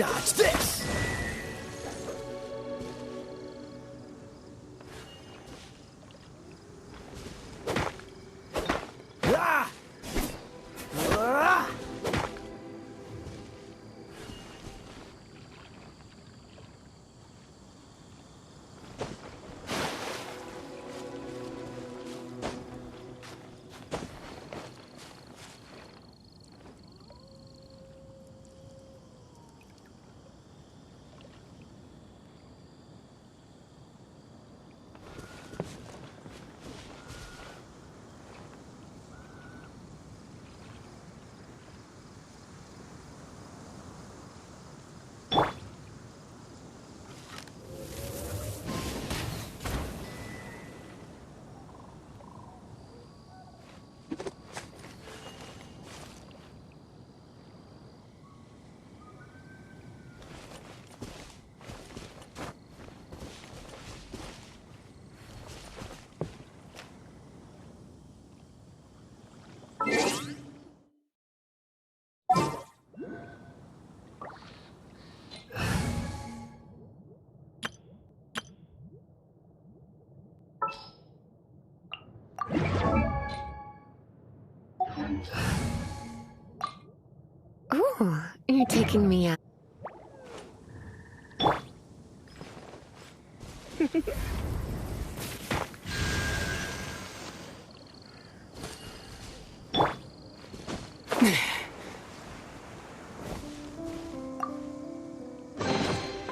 Dodge this! Ah! Ah! Ooh, you're taking me out.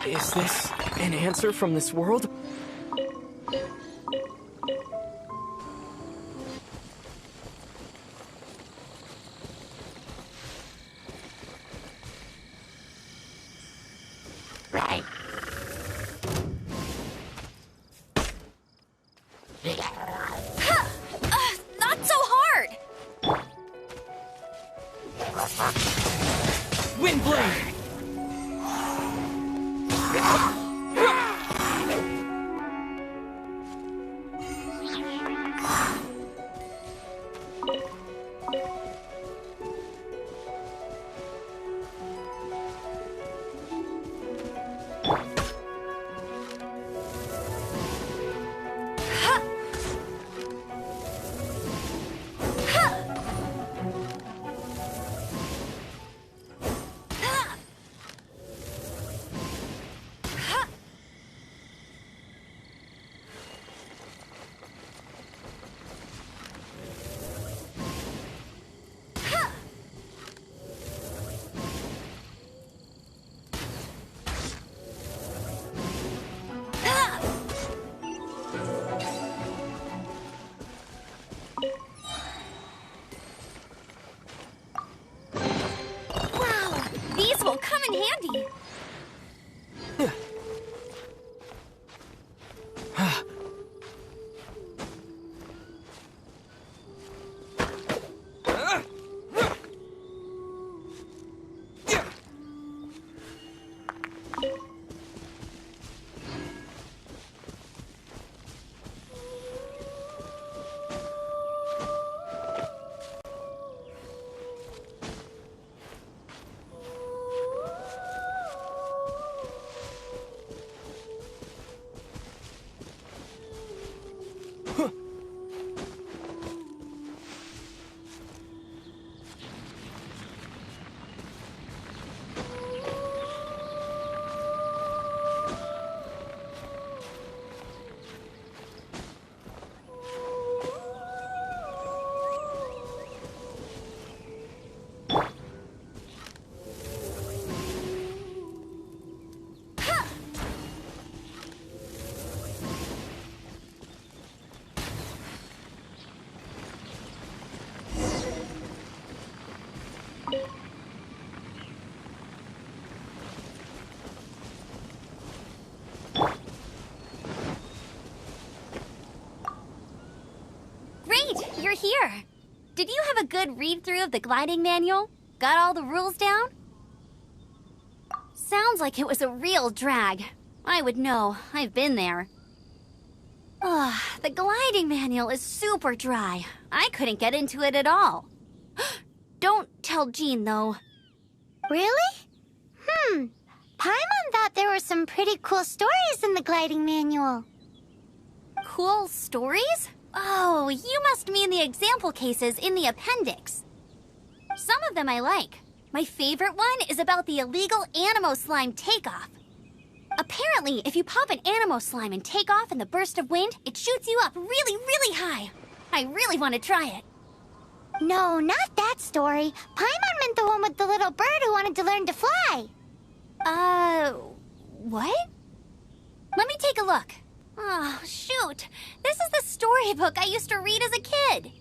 Is this an answer from this world? Right. Not so hard! Windblade! These will come in handy. You're here. Did you have a good read-through of the gliding manual? Got all the rules down? Sounds like it was a real drag. I would know. I've been there. Ugh, the gliding manual is super dry. I couldn't get into it at all. Don't tell Jean, though. Really? Paimon thought there were some pretty cool stories in the gliding manual. Cool stories? Oh, you must mean the example cases in the appendix. Some of them I like. My favorite one is about the illegal Animo slime takeoff. Apparently, if you pop an Animo slime and take off in the burst of wind, it shoots you up really, really high. I really want to try it. No, not that story. Paimon meant the one with the little bird who wanted to learn to fly. What? Let me take a look. Oh, shoot. This is the storybook I used to read as a kid.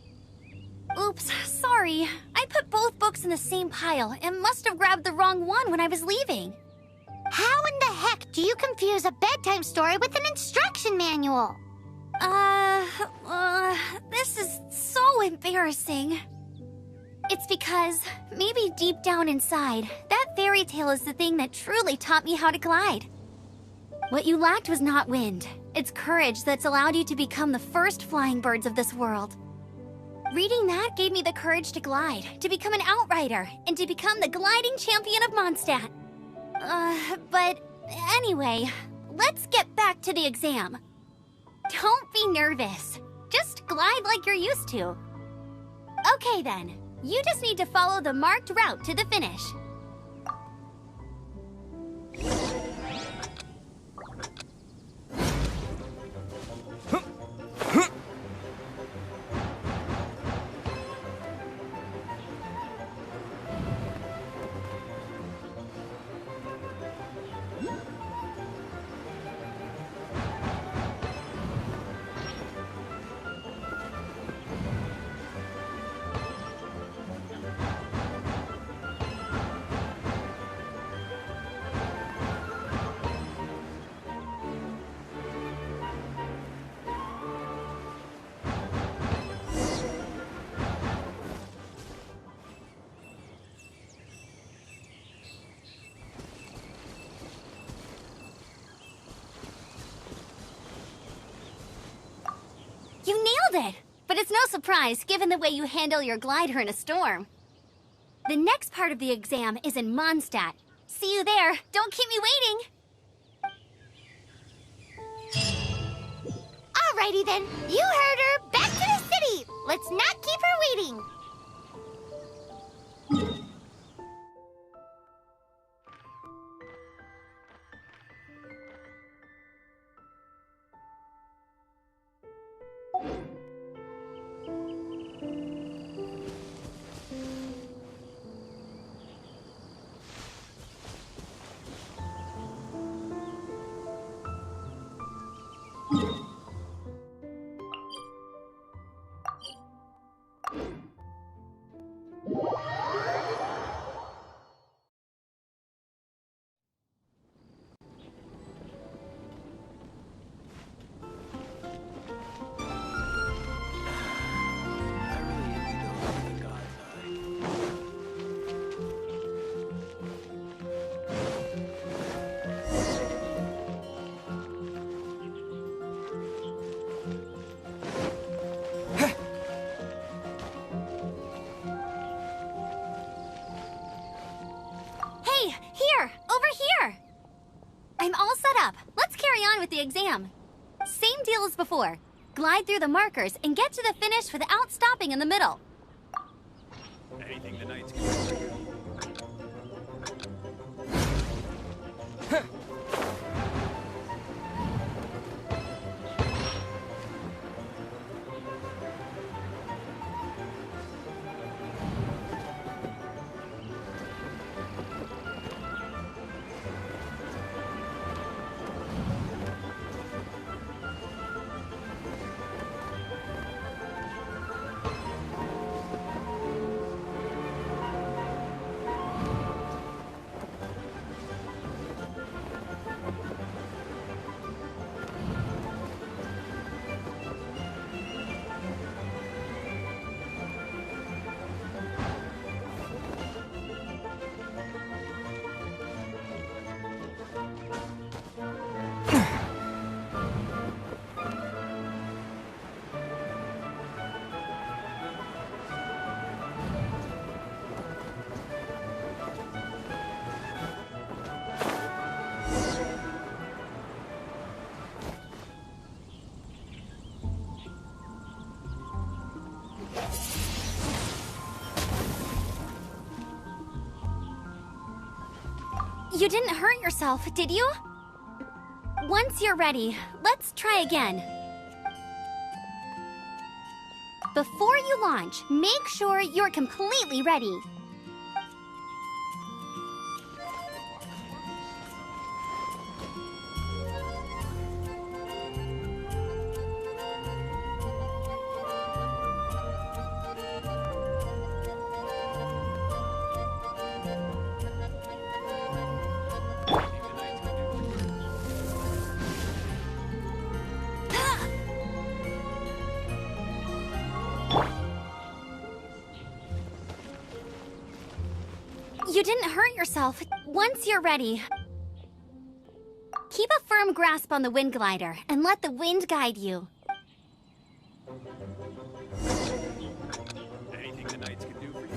Oops, sorry. I put both books in the same pile and must have grabbed the wrong one when I was leaving. How in the heck do you confuse a bedtime story with an instruction manual? This is so embarrassing. It's because, maybe deep down inside, that fairy tale is the thing that truly taught me how to glide. What you lacked was not wind. It's courage that's allowed you to become the first flying birds of this world. Reading that gave me the courage to glide, to become an outrider, and to become the gliding champion of Mondstat. But anyway, let's get back to the exam. Don't be nervous. Just glide like you're used to. Okay then, you just need to follow the marked route to the finish. You nailed it! But it's no surprise, given the way you handle your glider in a storm. The next part of the exam is in Mondstat. See you there. Don't keep me waiting. Alrighty then, you heard her. Back to the city. Let's not keep her waiting. I'm all set up. Let's carry on with the exam. Same deal as before. Glide through the markers and get to the finish without stopping in the middle. Anything the Knights can do. You didn't hurt yourself, did you? Once you're ready, let's try again. Before you launch, make sure you're completely ready. You didn't hurt yourself. Once you're ready, keep a firm grasp on the wind glider and let the wind guide you. Anything the knights can do for you?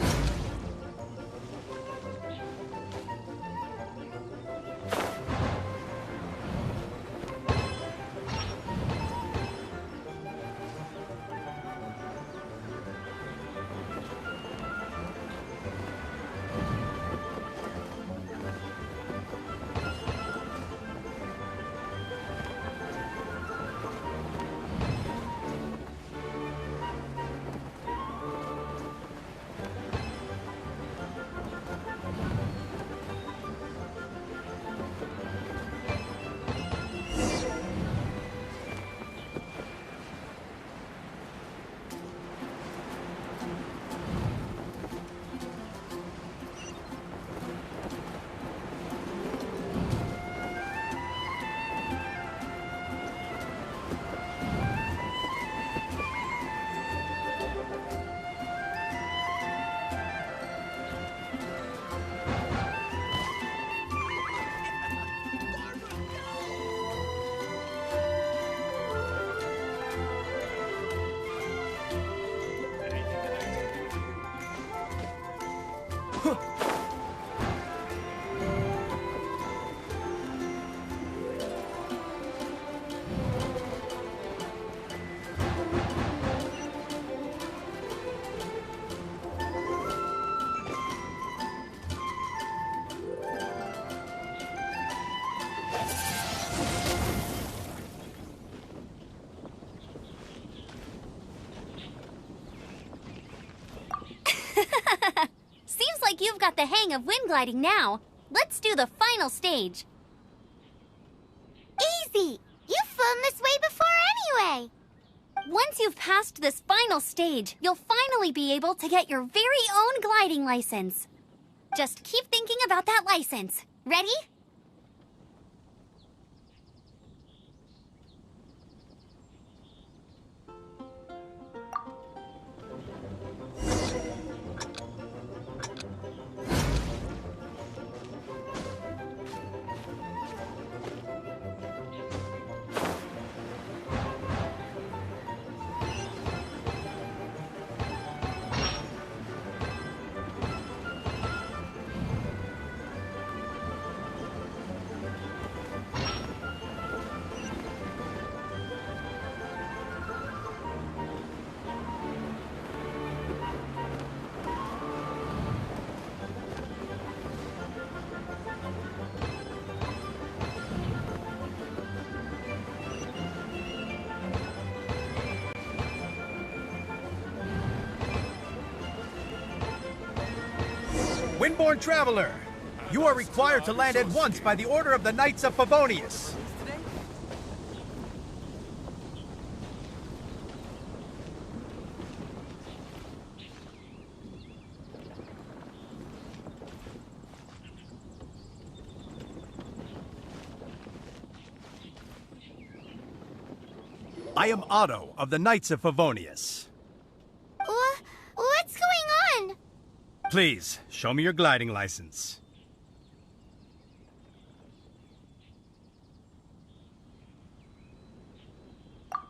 Seems like you've got the hang of wind gliding now. Let's do the final stage. Easy! You've flown this way before anyway! Once you've passed this final stage, you'll finally be able to get your very own gliding license. Just keep thinking about that license. Ready? Windborne Traveler, you are required to land at once by the order of the Knights of Favonius. I am Otto of the Knights of Favonius. What's going on? Please, show me your gliding license.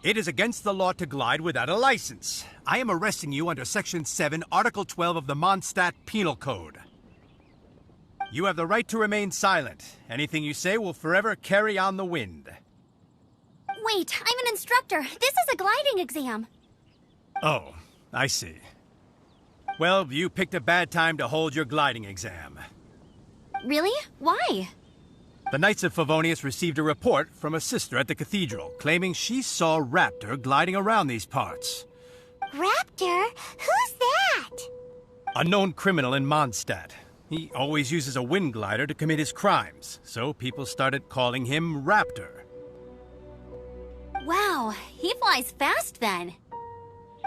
It is against the law to glide without a license. I am arresting you under Section 7, Article 12 of the Mondstat Penal Code. You have the right to remain silent. Anything you say will forever carry on the wind. Wait, I'm an instructor. This is a gliding exam. Oh, I see. Well, you picked a bad time to hold your gliding exam. Really? Why? The Knights of Favonius received a report from a sister at the cathedral, claiming she saw Raptor gliding around these parts. Raptor? Who's that? A known criminal in Mondstat. He always uses a wind glider to commit his crimes, so people started calling him Raptor. Wow, he flies fast then.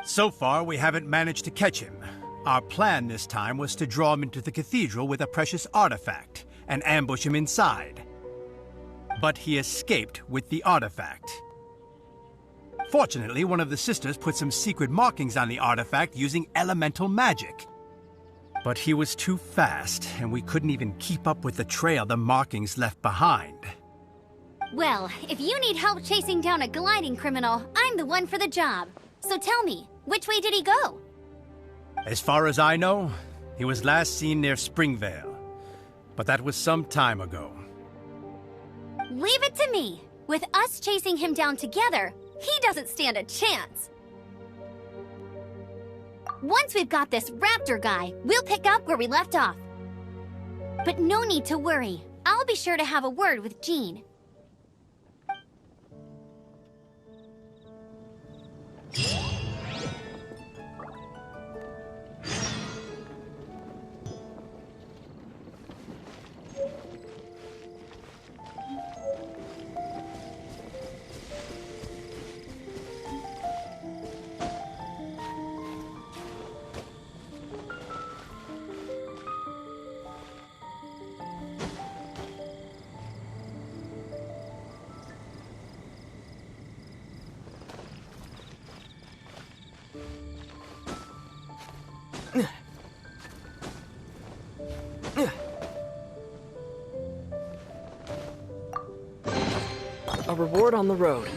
So far, we haven't managed to catch him. Our plan this time was to draw him into the cathedral with a precious artifact and ambush him inside. But he escaped with the artifact. Fortunately, one of the sisters put some secret markings on the artifact using elemental magic. But he was too fast, and we couldn't even keep up with the trail the markings left behind. Well, if you need help chasing down a gliding criminal, I'm the one for the job. So tell me, which way did he go? As far as I know, he was last seen near Springvale. But that was some time ago. Leave it to me. With us chasing him down together, he doesn't stand a chance. Once we've got this Raptor guy, we'll pick up where we left off. But no need to worry. I'll be sure to have a word with Jean. A reward on the road.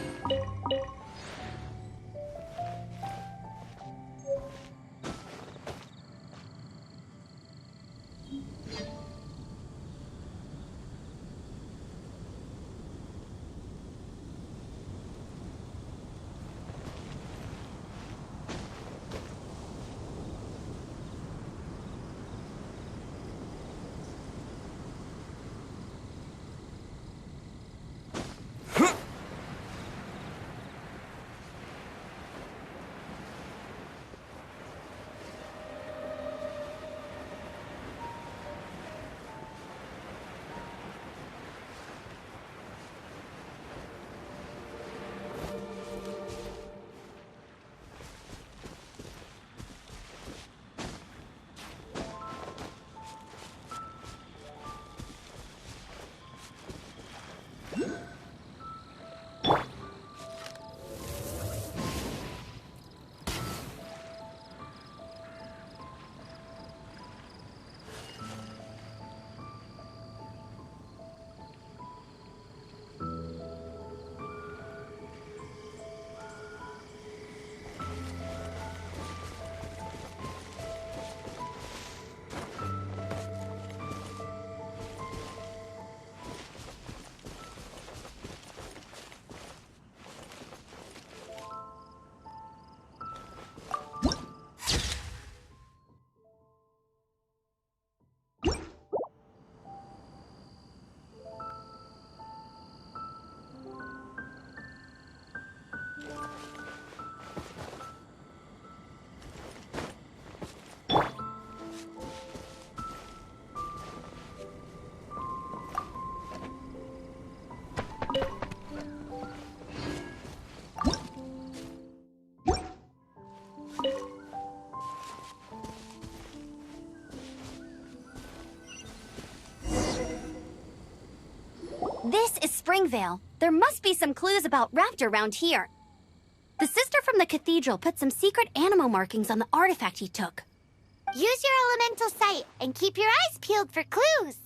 This is Springvale. There must be some clues about Raptor around here. The sister from the cathedral put some secret animal markings on the artifact he took. Use your elemental sight and keep your eyes peeled for clues.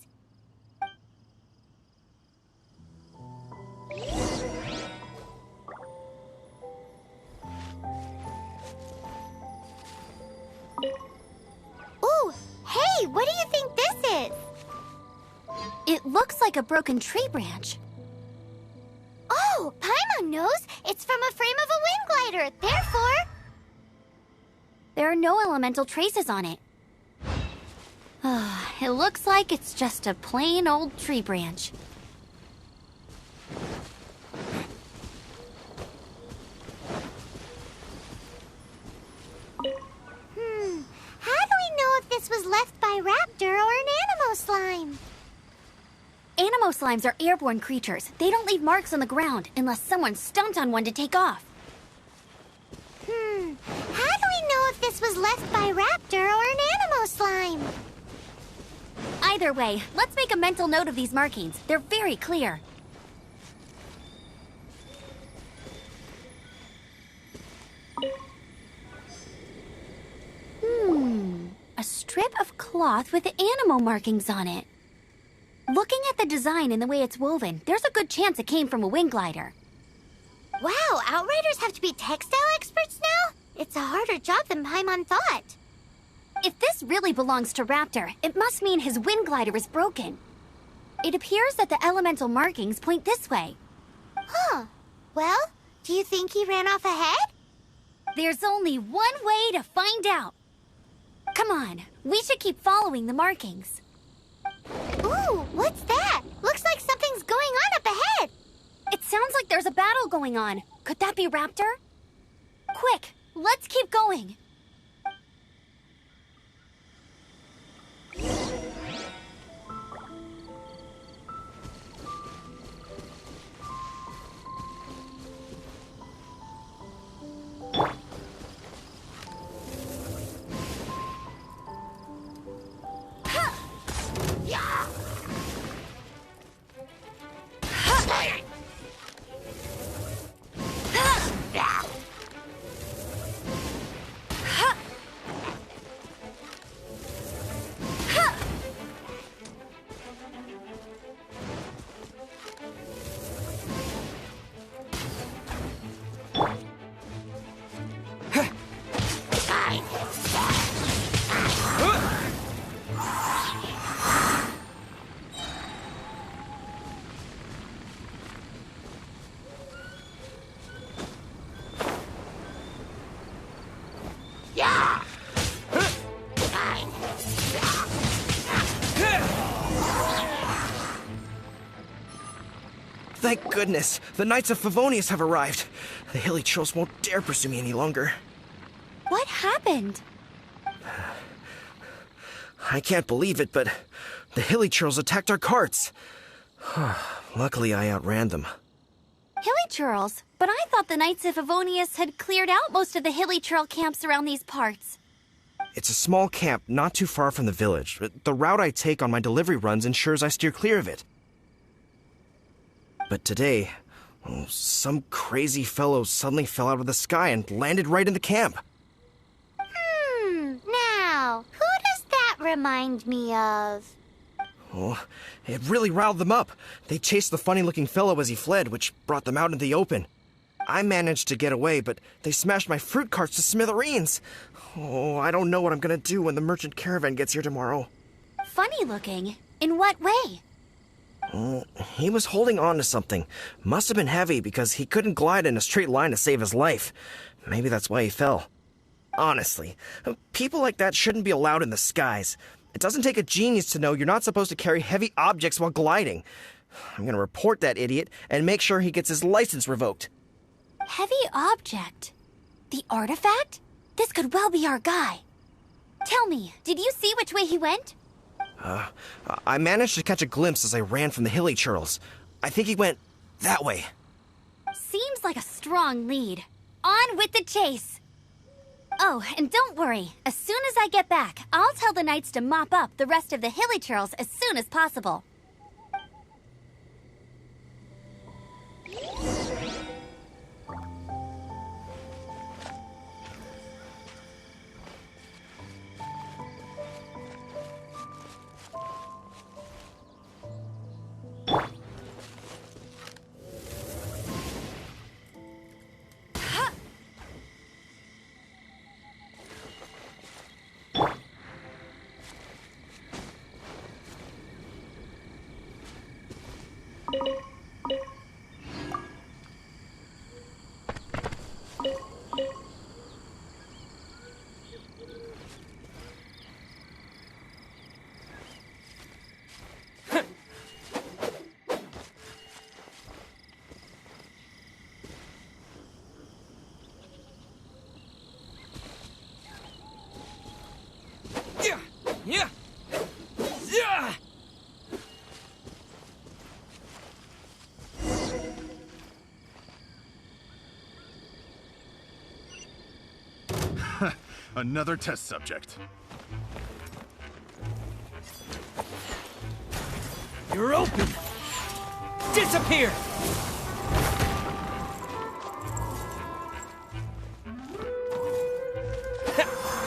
Ooh, hey, what do you think this is? It looks like a broken tree branch. Oh, Paimon knows. It's from a frame of a wind glider. Therefore... There are no elemental traces on it. It looks like it's just a plain old tree branch. raptor or an animo slime. Animo slimes are airborne creatures. They don't leave marks on the ground unless someone stomped on one to take off. How do we know if this was left by raptor or an animo slime? Either way, let's make a mental note of these markings. They're very clear. A strip of cloth with animo markings on it. Looking at the design and the way it's woven, there's a good chance it came from a wing glider. Wow, Outriders have to be textile experts now? It's a harder job than Paimon thought. If this really belongs to Raptor, it must mean his wind glider is broken. It appears that the elemental markings point this way. Huh. Well, do you think he ran off ahead? There's only one way to find out. Come on, we should keep following the markings. Ooh, what's that? Looks like something's going on up ahead. It sounds like there's a battle going on. Could that be Raptor? Quick, let's keep going. Thank goodness, the Knights of Favonius have arrived. The hilly trolls won't dare pursue me any longer. What happened? I can't believe it, but the hilly trolls attacked our carts. Luckily, I outran them. Hilly churls? But I thought the Knights of Favonius had cleared out most of the hilly churl camps around these parts. It's a small camp not too far from the village. The route I take on my delivery runs ensures I steer clear of it. But today, some crazy fellow suddenly fell out of the sky and landed right in the camp. Now, who does that remind me of? Oh, it really riled them up. They chased the funny-looking fellow as he fled, which brought them out into the open. I managed to get away, but they smashed my fruit carts to smithereens. Oh, I don't know what I'm gonna do when the merchant caravan gets here tomorrow. Funny looking? In what way? He was holding on to something. Must have been heavy because he couldn't glide in a straight line to save his life. Maybe that's why he fell. Honestly, people like that shouldn't be allowed in the skies. It doesn't take a genius to know you're not supposed to carry heavy objects while gliding. I'm gonna report that idiot and make sure he gets his license revoked. Heavy object? The artifact? This could well be our guy. Tell me, did you see which way he went? I managed to catch a glimpse as I ran from the hilly churls. I think he went that way. Seems like a strong lead. On with the chase! Oh, and don't worry. As soon as I get back, I'll tell the knights to mop up the rest of the hilly churls as soon as possible. Yeah. Another test subject. You're open! Disappear!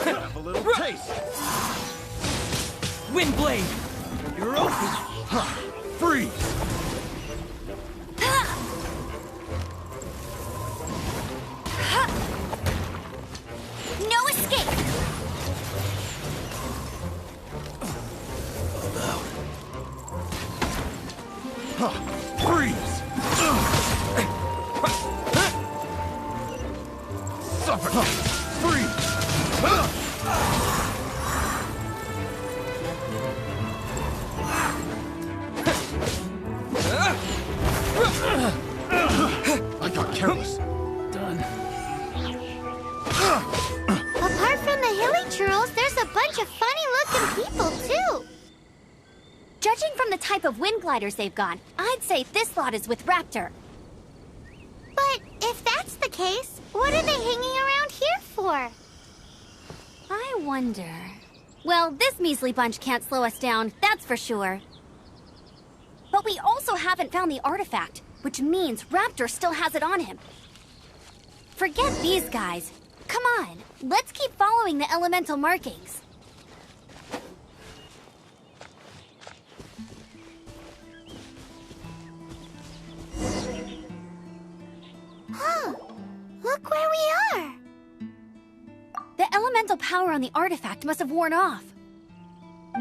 Have a little taste. Windblade! You're open! Freeze! No escape! Freeze! Suffocate! Freeze! I got careless. Done. Apart from the hilly churls, there's a bunch of funny-looking people, too. Judging from the type of wind gliders they've got, I'd say this lot is with Raptor. But if that's the case, what are they hanging around here for? I wonder... Well, this measly bunch can't slow us down, that's for sure. But we also haven't found the artifact, which means Raptor still has it on him. Forget these guys. Come on, let's keep following the elemental markings. Huh. Look where we are. The elemental power on the artifact must have worn off.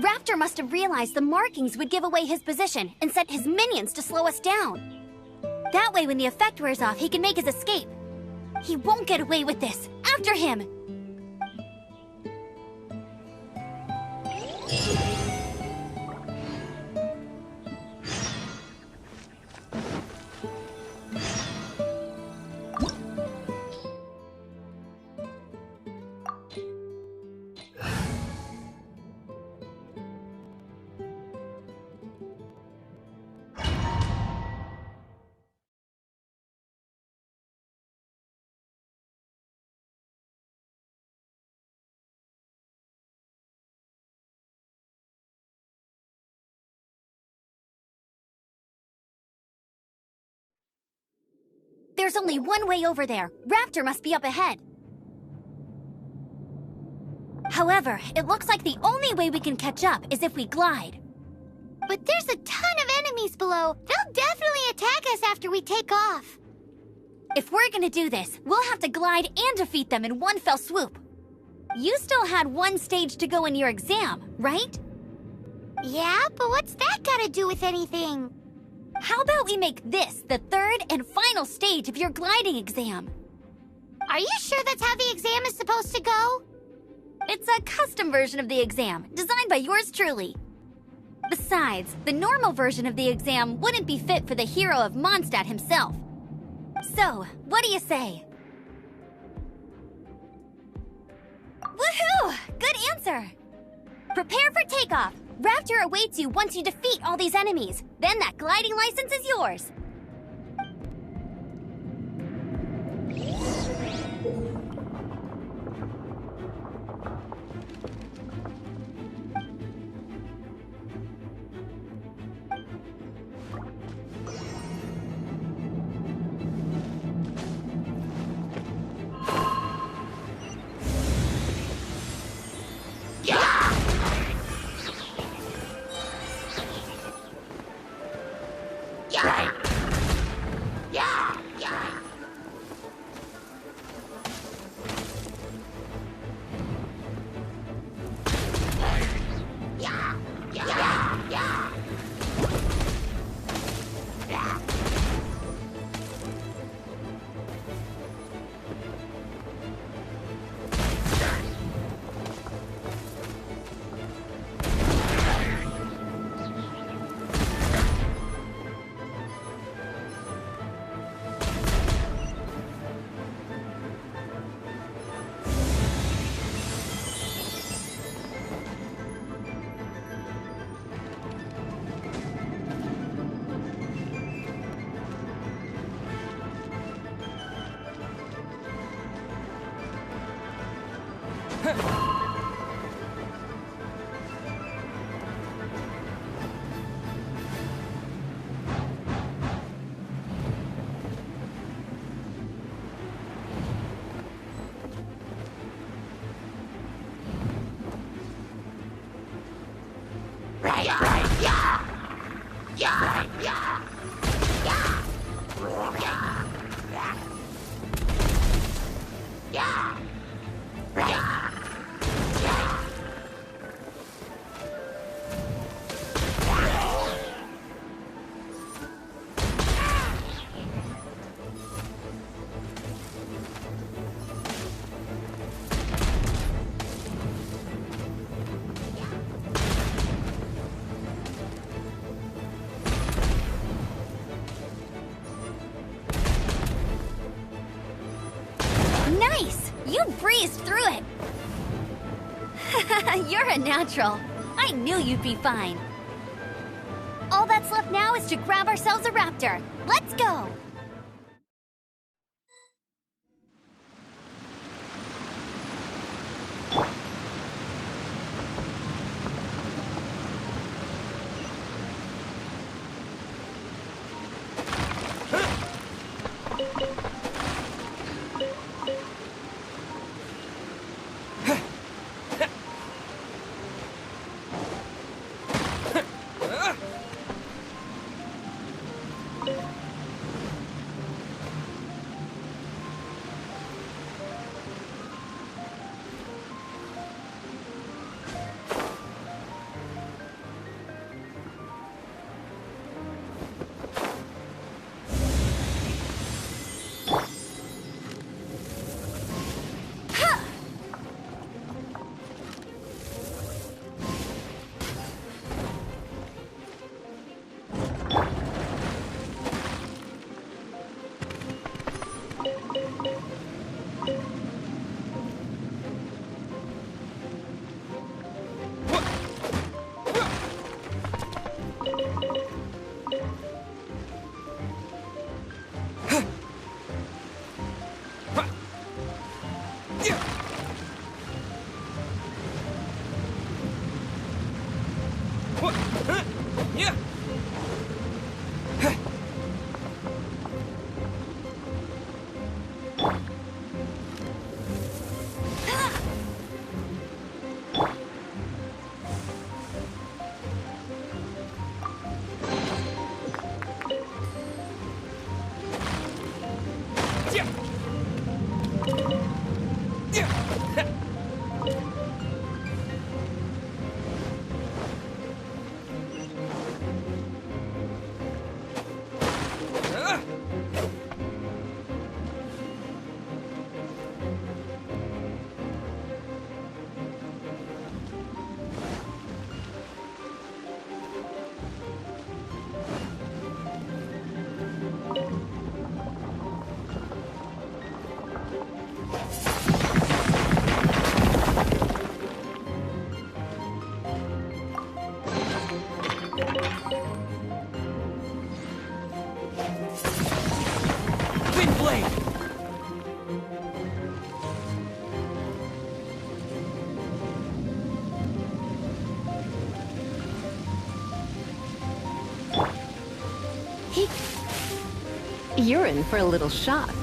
Raptor must have realized the markings would give away his position and sent his minions to slow us down. That way, when the effect wears off, he can make his escape. He won't get away with this. After him! There's only one way over there. Raptor must be up ahead. However, it looks like the only way we can catch up is if we glide. But there's a ton of enemies below. They'll definitely attack us after we take off. If we're gonna do this, we'll have to glide and defeat them in one fell swoop. You still had one stage to go in your exam, right? Yeah, but what's that got to do with anything? How about we make this the third and final stage of your gliding exam? Are you sure that's how the exam is supposed to go? It's a custom version of the exam, designed by yours truly. Besides, the normal version of the exam wouldn't be fit for the hero of Mondstat himself. So, what do you say? Woohoo! Good answer! Prepare for takeoff. Raptor awaits you once you defeat all these enemies. Then that gliding license is yours. Right. Nice! You breezed through it! You're a natural. I knew you'd be fine. All that's left now is to grab ourselves a raptor. Let's go! You're in for a little shock.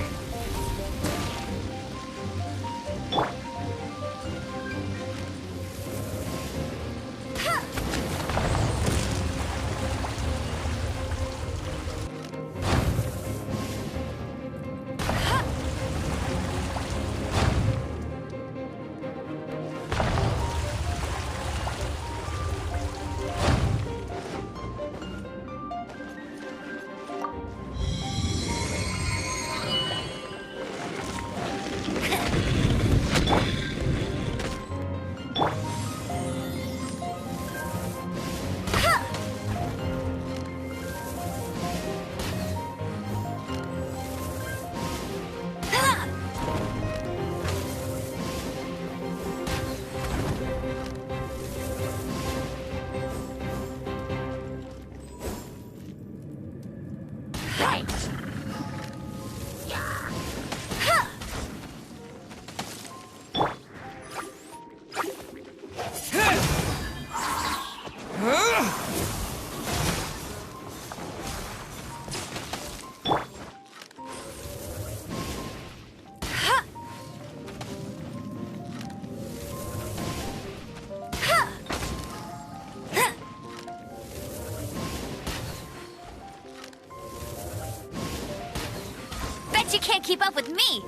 She can't keep up with me.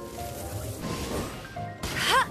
Ha!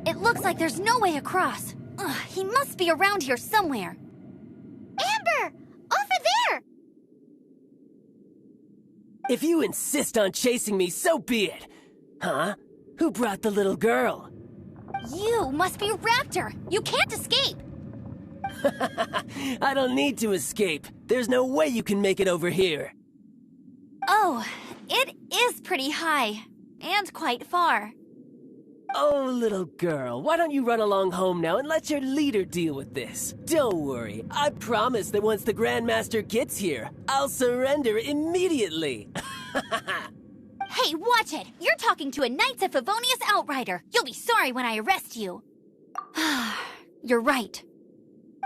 It looks like there's no way across. Ugh, he must be around here somewhere. Amber! Over there! If you insist on chasing me, so be it. Huh? Who brought the little girl? You must be Raptor. You can't escape. I don't need to escape. There's no way you can make it over here. Oh, it is pretty high. And quite far. Oh, little girl, why don't you run along home now and let your leader deal with this? Don't worry, I promise that once the Grandmaster gets here, I'll surrender immediately. Hey, watch it! You're talking to a Knights of Favonius outrider. You'll be sorry when I arrest you. You're right.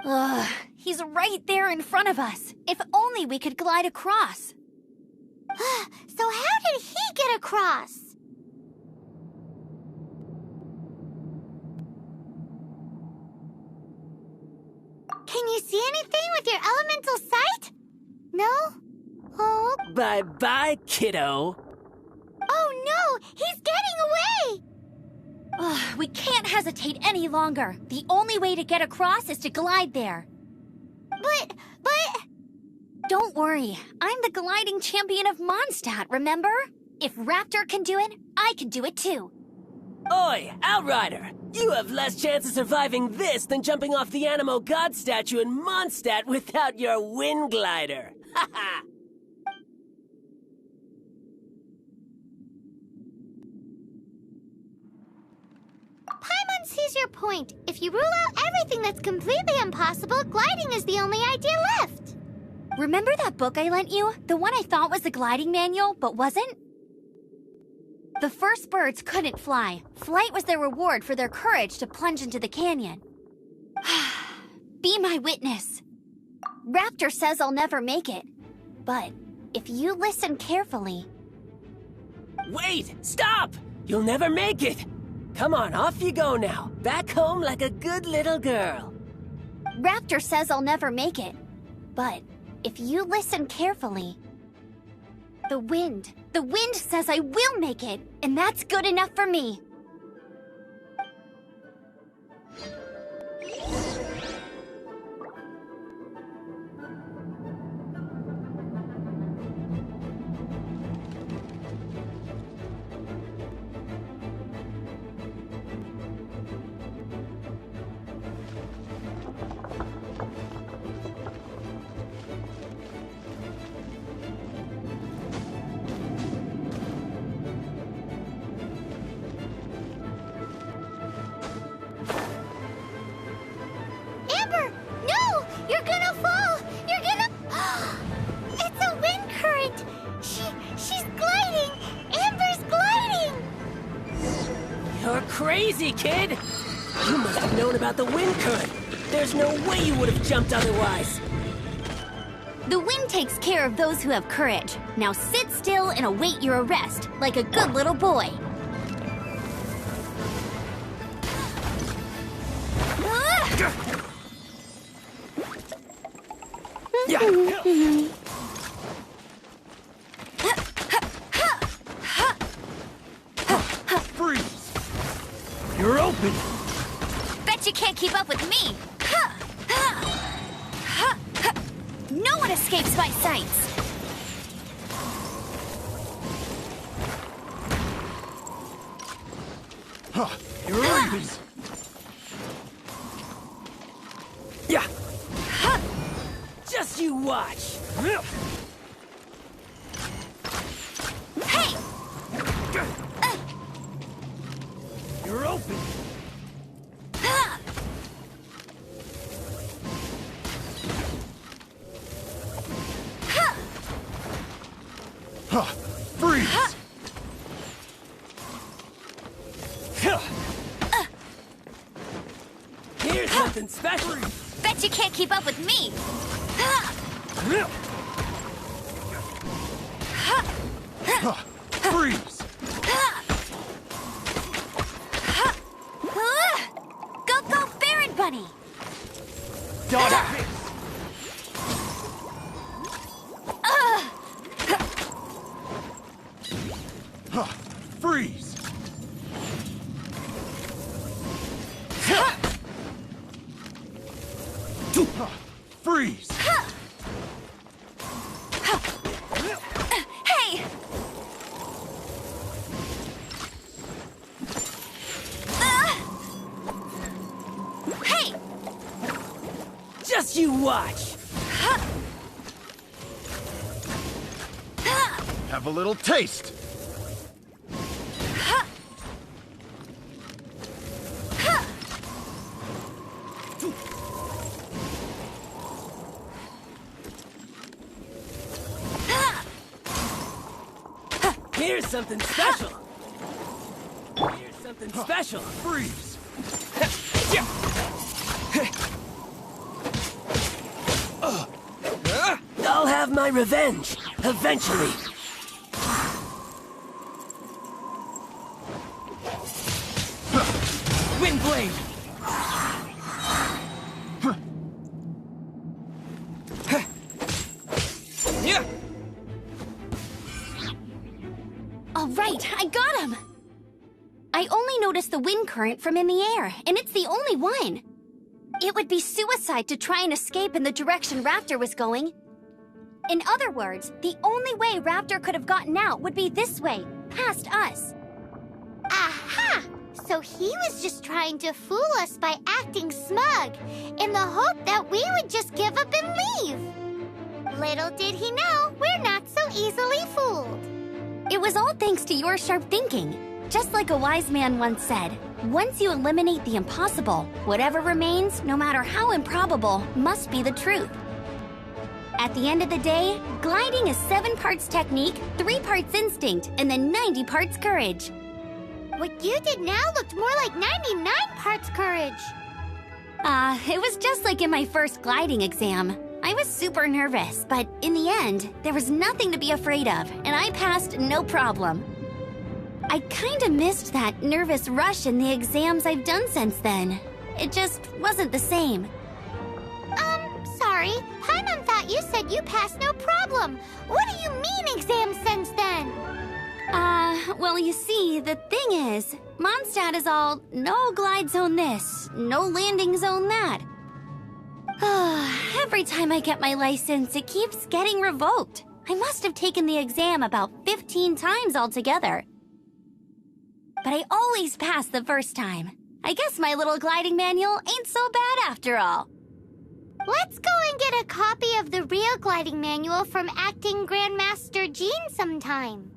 Ugh, he's right there in front of us. If only we could glide across. So how did he get across? Can you see anything with your elemental sight? No? Oh. Bye-bye, kiddo. Oh no! He's getting away! Ugh, we can't hesitate any longer. The only way to get across is to glide there. But... Don't worry. I'm the gliding champion of Mondstat, remember? If Raptor can do it, I can do it too. Oi, Outrider! You have less chance of surviving this than jumping off the Animo God statue in Mondstat without your wind glider. Haha! sees your point. If you rule out everything that's completely impossible, gliding is the only idea left. Remember that book I lent you? The one I thought was the gliding manual, but wasn't? The first birds couldn't fly. Flight was their reward for their courage to plunge into the canyon. Be my witness. Raptor says I'll never make it. But if you listen carefully... Wait! Stop! You'll never make it! Come on, off you go now. Back home like a good little girl. Raptor says I'll never make it. But if you listen carefully... The wind says I will make it, and that's good enough for me. Amber, no! You're gonna fall! You're gonna... It's a wind current! She's gliding! Amber's gliding! You're crazy, kid! You must have known about the wind current. There's no way you would have jumped otherwise. The wind takes care of those who have courage. Now sit still and await your arrest, like a good little boy. Freeze! You're open! Bet you can't keep up with me! No one escapes my sights! You're open! Yeah! Just you watch! Hey! You're open! Freeze! Here's something special! Bet you can't keep up with me! Freeze! Go, go, Baron Bunny! Dodge! Freeze! Freeze! Hey! Hey! Just you watch! Have a little taste! Here's something special! Here's something special! Freeze! I'll have my revenge, eventually. Wind blade! All right, I got him! I only noticed the wind current from in the air, and it's the only one. It would be suicide to try and escape in the direction Raptor was going. In other words, the only way Raptor could have gotten out would be this way, past us. Aha! So he was just trying to fool us by acting smug, in the hope that we would just give up and leave. Little did he know, we're not so easily fooled. It was all thanks to your sharp thinking. Just like a wise man once said, Once you eliminate the impossible, whatever remains, no matter how improbable, must be the truth. At the end of the day, gliding is 7 parts technique, 3 parts instinct, and then 90 parts courage. What you did now looked more like 99 parts courage. It was just like in my first gliding exam. I was super nervous, but in the end, there was nothing to be afraid of, and I passed no problem. I kinda missed that nervous rush in the exams I've done since then. It just wasn't the same. Sorry. Paimon thought you said you passed no problem. What do you mean exams since then? Well, you see, the thing is, Mondstat is all no glide zone this, no landing zone that. Every time I get my license, it keeps getting revoked. I must have taken the exam about 15 times altogether. But I always pass the first time. I guess my little gliding manual ain't so bad after all. Let's go and get a copy of the real gliding manual from Acting Grandmaster Jean sometime.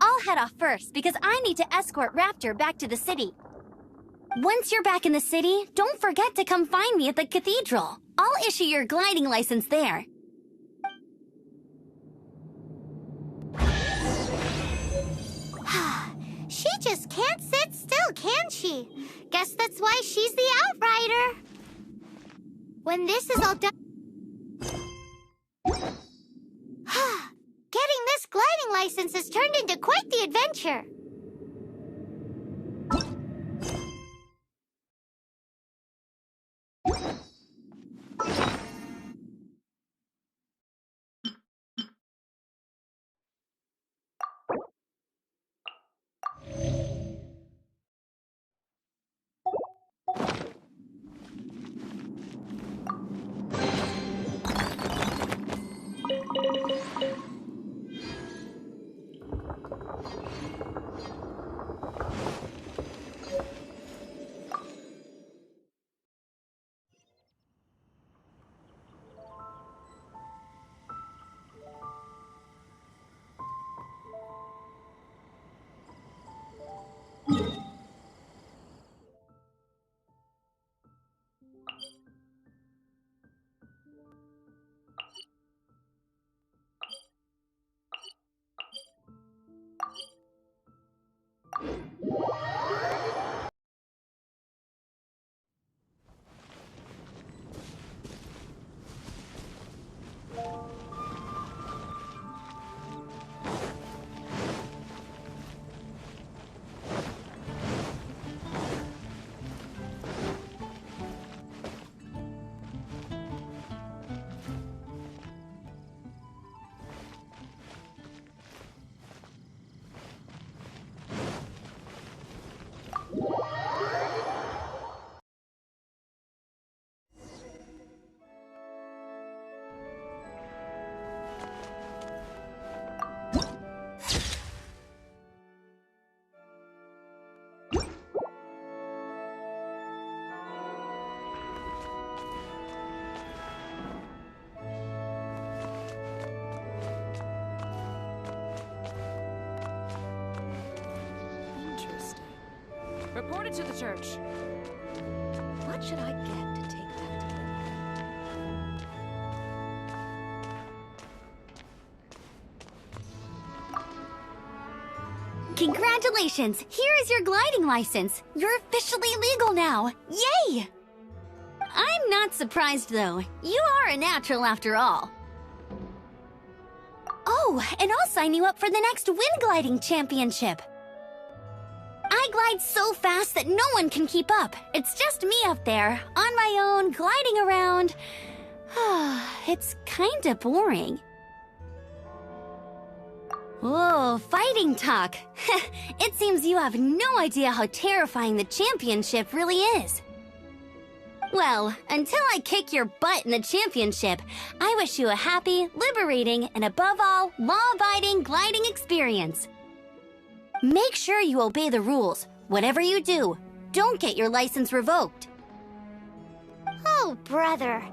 I'll head off first because I need to escort Raptor back to the city. Once you're back in the city, don't forget to come find me at the cathedral. I'll issue your gliding license there. She just can't sit still, can she? Guess that's why she's the outrider. When this is all done... Getting this gliding license has turned into quite the adventure. Reported to the church. What should I get to take back to them? Congratulations! Here is your gliding license. You're officially legal now. Yay! I'm not surprised, though. You are a natural after all. Oh, and I'll sign you up for the next wind gliding championship. I glide so fast that no one can keep up. It's just me up there, on my own, gliding around. It's kinda boring. Whoa, fighting talk. It seems you have no idea how terrifying the championship really is. Well, until I kick your butt in the championship, I wish you a happy, liberating, and above all, law-abiding gliding experience. Make sure you obey the rules. Whatever you do, don't get your license revoked. Oh, brother.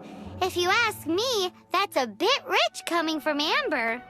If you ask me, that's a bit rich coming from Amber.